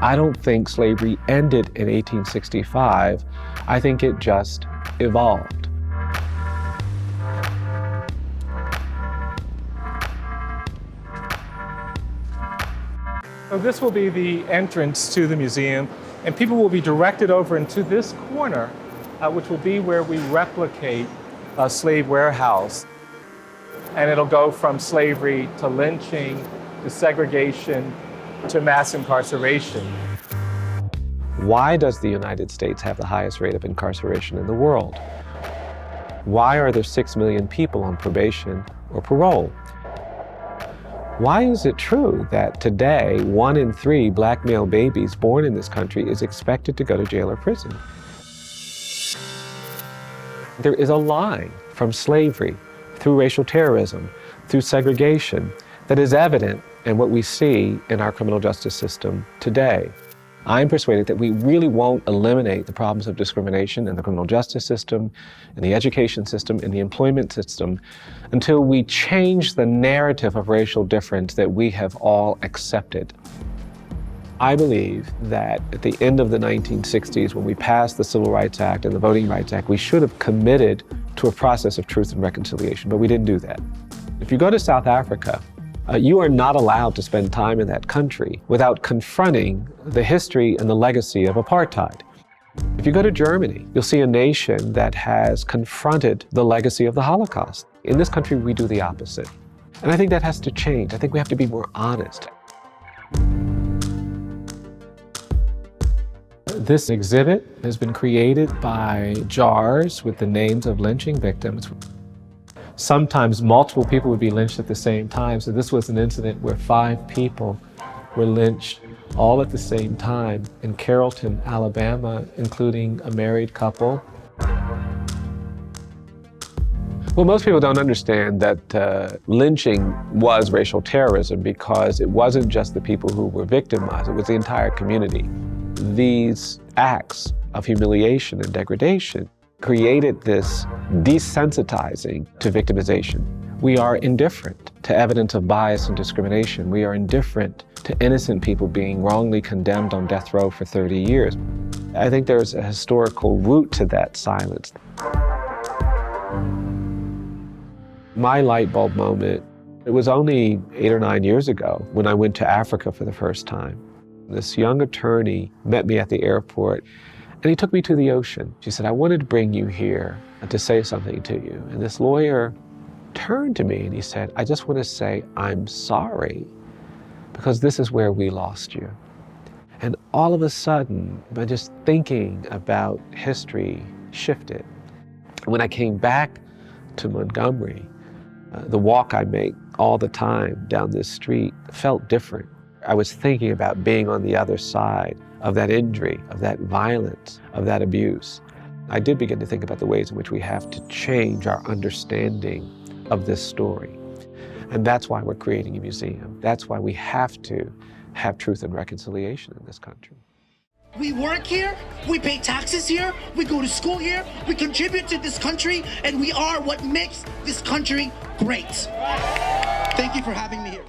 I don't think slavery ended in 1865. I think it just evolved. So this will be the entrance to the museum, and people will be directed over into this corner, which will be where we replicate a slave warehouse. And it'll go from slavery to lynching, to segregation, to mass incarceration. Why does the United States have the highest rate of incarceration in the world? Why are there 6 million people on probation or parole? Why is it true that today 1 in 3 black male babies born in this country is expected to go to jail or prison? There is a line from slavery, through racial terrorism, through segregation, that is evident in what we see in our criminal justice system today. I'm persuaded that we really won't eliminate the problems of discrimination in the criminal justice system, in the education system, in the employment system, until we change the narrative of racial difference that we have all accepted. I believe that at the end of the 1960s, when we passed the Civil Rights Act and the Voting Rights Act, we should have committed to a process of truth and reconciliation, but we didn't do that. If you go to South Africa, you are not allowed to spend time in that country without confronting the history and the legacy of apartheid. If you go to Germany, you'll see a nation that has confronted the legacy of the Holocaust. In this country, we do the opposite. And I think that has to change. I think we have to be more honest. This exhibit has been created by jars with the names of lynching victims. Sometimes multiple people would be lynched at the same time. So this was an incident where 5 people were lynched all at the same time in Carrollton, Alabama, including a married couple. Well, most people don't understand that lynching was racial terrorism because it wasn't just the people who were victimized, it was the entire community. These acts of humiliation and degradation created this desensitizing to victimization. We are indifferent to evidence of bias and discrimination. We are indifferent to innocent people being wrongly condemned on death row for 30 years. I think there's a historical root to that silence. My light bulb moment, it was only 8 or 9 years ago when I went to Africa for the first time. This young attorney met me at the airport and he took me to the ocean. She said, I wanted to bring you here to say something to you. And this lawyer turned to me and he said, I just want to say I'm sorry because this is where we lost you. And all of a sudden, by just thinking about history shifted. When I came back to Montgomery, the walk I make all the time down this street felt different. I was thinking about being on the other side of that injury, of that violence, of that abuse. I did begin to think about the ways in which we have to change our understanding of this story. And that's why we're creating a museum. That's why we have to have truth and reconciliation in this country. We work here, we pay taxes here, we go to school here, we contribute to this country, and we are what makes this country great. Thank you for having me here.